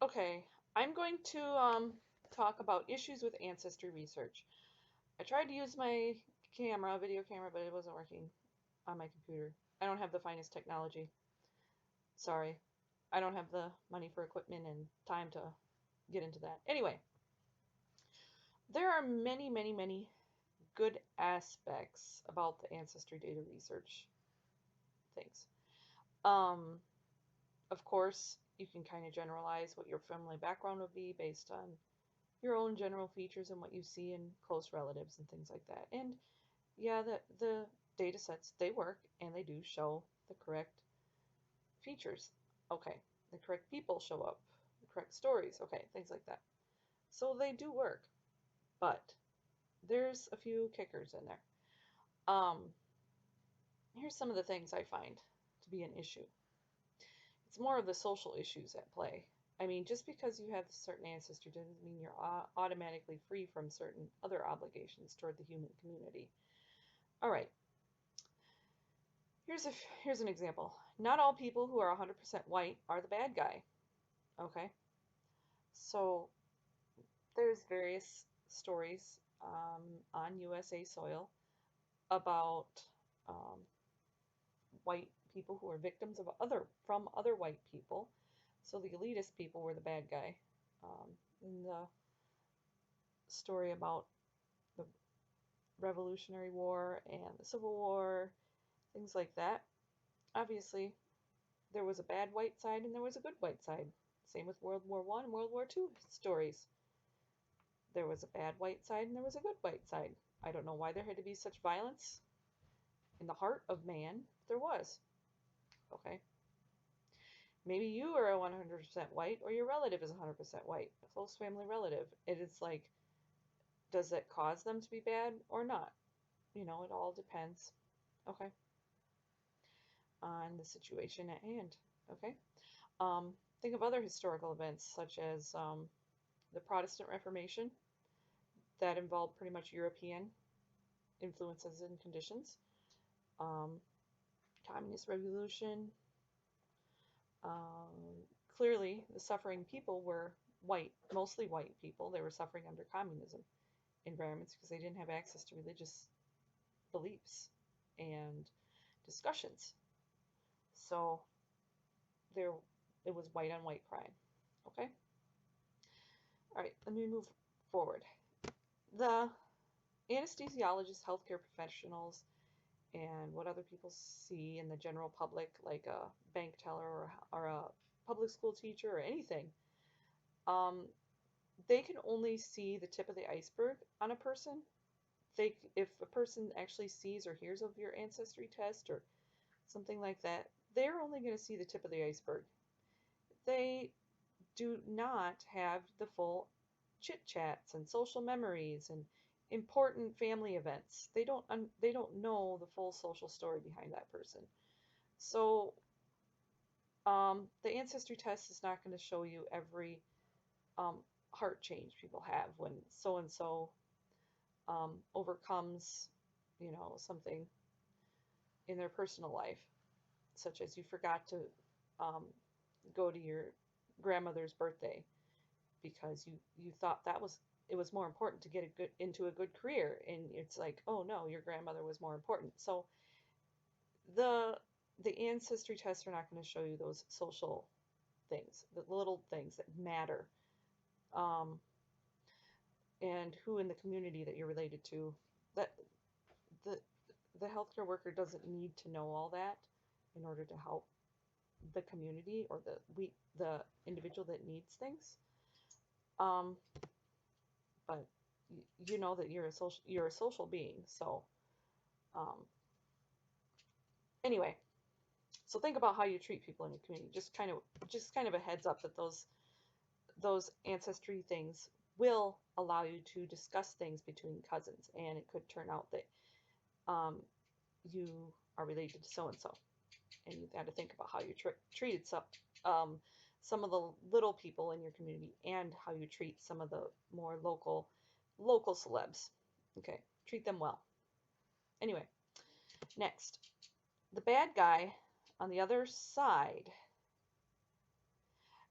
Okay, I'm going to talk about issues with ancestry research. I tried to use my video camera, but it wasn't working on my computer. I don't have the finest technology. Sorry. I don't have the money for equipment and time to get into that. Anyway, there are many, many, many good aspects about the ancestry data research things. Um, of course, you can kind of generalize what your family background would be based on your own general features and what you see in close relatives and things like that. And yeah, the data sets, they work and they do show the correct features. Okay, the correct people show up, the correct stories, okay, things like that. So they do work, but there's a few kickers in there. Um, Here's some of the things I find to be an issue. It's more of the social issues at play. I mean, just because you have a certain ancestry doesn't mean you're automatically free from certain other obligations toward the human community. All right, here's an example. Not all people who are 100% white are the bad guy. Okay, so there's various stories on USA soil about um, white people who are victims of other white people. So the elitist people were the bad guy. In the story about the Revolutionary War and the Civil War, things like that. Obviously, there was a bad white side and there was a good white side. Same with World War One and World War Two stories. There was a bad white side and there was a good white side. I don't know why there had to be such violence in the heart of man. There was. Okay. Maybe you are a 100% white or your relative is 100% white, a close family relative. It is like, does that cause them to be bad or not? It all depends. Okay. On the situation at hand. Okay. Think of other historical events such as the Protestant Reformation that involved pretty much European influences and conditions. Um, Communist Revolution. Clearly, the suffering people were white, mostly white people. They were suffering under communism environments because they didn't have access to religious beliefs and discussions. So there, it was white on white crime. Okay. All right. Let me move forward. The anesthesiologists, healthcare professionals, and what other people see in the general public, like a bank teller or a public school teacher or anything, um, they can only see the tip of the iceberg on a person. If a person actually sees or hears of your ancestry test or something like that, they're only going to see the tip of the iceberg. They do not have the full chit chats and social memories and important family events. They don't know the full social story behind that person. So the ancestry test is not going to show you every um, heart change people have when so and so overcomes, something in their personal life, such as you forgot to um, go to your grandmother's birthday because you thought that was it was more important to get into a good career, and it's like, oh no, your grandmother was more important. So the the ancestry tests are not going to show you those social things, the little things that matter, um, and who in the community that you're related to. That the the healthcare worker doesn't need to know all that in order to help the community or the individual that needs things. Um, but you know that you're a social being. So um, anyway, so think about how you treat people in your community. Just kind of a heads up that those ancestry things will allow you to discuss things between cousins, and it could turn out that um, you are related to so and so, and you've got to think about how you treated some of the little people in your community and how you treat some of the more local celebs. Okay, treat them well. Anyway, next, the bad guy on the other side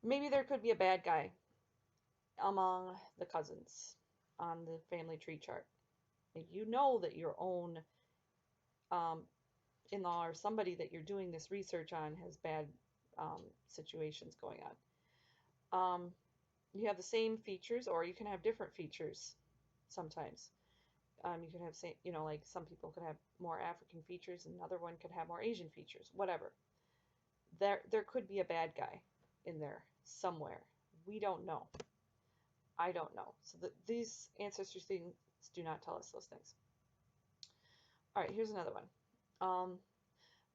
maybe there could be a bad guy among the cousins on the family tree chart. You know that your own um, in-law or somebody that you're doing this research on has bad situations going on. You have the same features, or you can have different features sometimes. You can have, like some people could have more African features, and another one could have more Asian features, whatever. There could be a bad guy in there somewhere. We don't know. I don't know. So these ancestry things do not tell us those things. All right, here's another one. Um,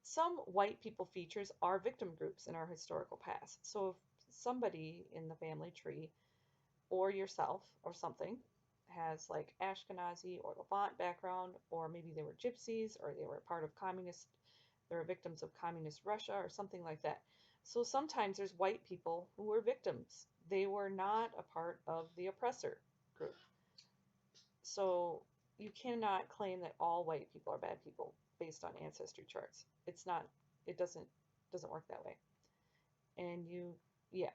some white people features are victim groups in our historical past. So if somebody in the family tree or yourself or something has like Ashkenazi or Levant background, or maybe they were gypsies or they were part of communist, they were victims of communist Russia or something like that. So sometimes there's white people who were victims. They were not a part of the oppressor group. So you cannot claim that all white people are bad people based on ancestry charts. It's not, it doesn't work that way. And yeah.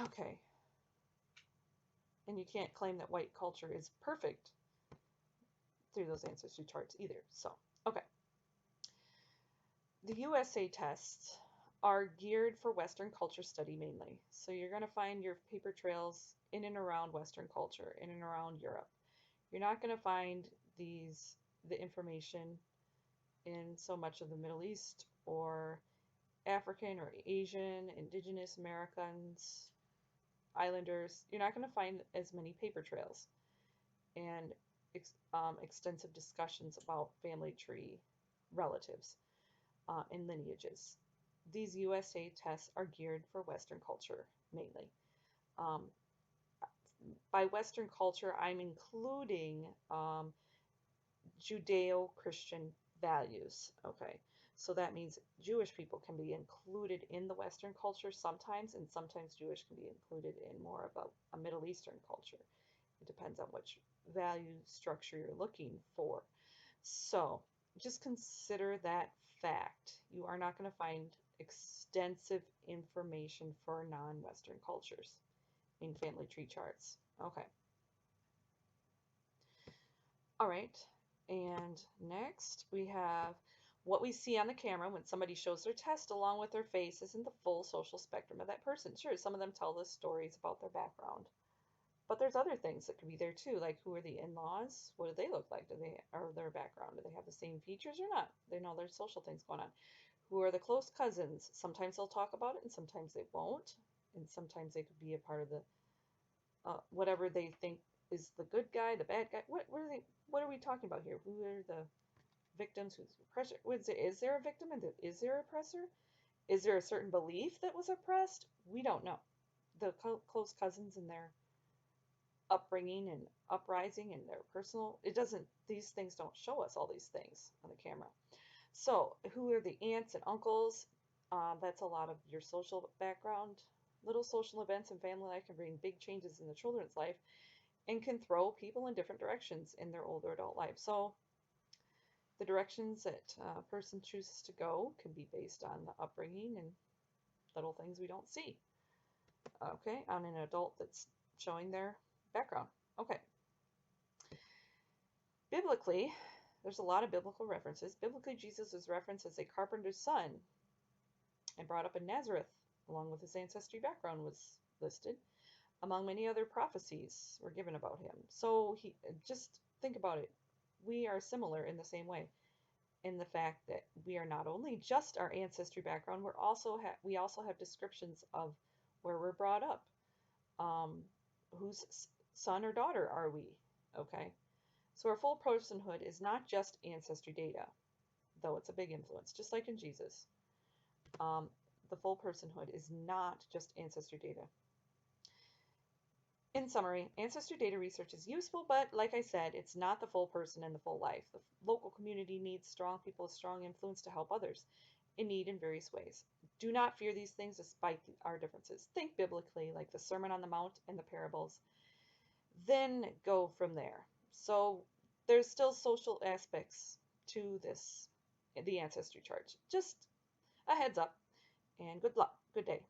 Okay. And you can't claim that white culture is perfect through those ancestry charts either. So, okay. The USA tests are geared for Western culture study mainly. So you're going to find your paper trails in and around Western culture, in and around Europe. You're not going to find the information in so much of the Middle East or African or Asian, Indigenous Americans, Islanders. You're not going to find as many paper trails and extensive discussions about family tree relatives and lineages. These USA tests are geared for Western culture mainly. Um, by Western culture, I'm including Judeo-Christian values. Okay, so that means Jewish people can be included in the Western culture sometimes, and sometimes Jewish can be included in more of a Middle Eastern culture. It depends on which value structure you're looking for. So just consider that fact. You are not going to find extensive information for non-Western cultures in family tree charts. Okay. All right. And next we have what we see on the camera when somebody shows their test along with their face isn't the full social spectrum of that person. Sure, some of them tell us stories about their background. But there's other things that could be there too, like who are the in-laws? What do they look like? Do they, or their background? Do they have the same features or not? They know there's social things going on. Who are the close cousins? Sometimes they'll talk about it, and sometimes they won't. And sometimes they could be a part of the whatever they think is the good guy, the bad guy. What are they? What are we talking about here? Who are the victims? Who's the oppressor? Is there a victim and is there an oppressor? Is there a certain belief that was oppressed? We don't know. The close cousins and their upbringing and uprising and their personal, it doesn't, these things don't show us all these things on the camera. So who are the aunts and uncles? That's a lot of your social background. Little social events in family life can bring big changes in the children's life and can throw people in different directions in their older adult life. So the directions that a person chooses to go can be based on the upbringing and little things we don't see. Okay, on an adult that's showing their background. Okay. Biblically, there's a lot of biblical references. Biblically, Jesus is referenced as a carpenter's son and brought up in Nazareth, along with his ancestry background was listed. Among many other prophecies were given about him. So just think about it. We are similar in the same way, in the fact that we are not only just our ancestry background, we also have descriptions of where we're brought up. Whose son or daughter are we? Okay. So our full personhood is not just ancestry data, though it's a big influence, just like in Jesus. The full personhood is not just ancestry data. In summary, ancestry data research is useful, but like I said, it's not the full person and the full life. The local community needs strong people with strong influence to help others in need in various ways. Do not fear these things despite our differences. Think biblically, like the Sermon on the Mount and the parables. Then go from there. So there's still social aspects to this, the ancestry chart. Just a heads up, and good luck. Good day.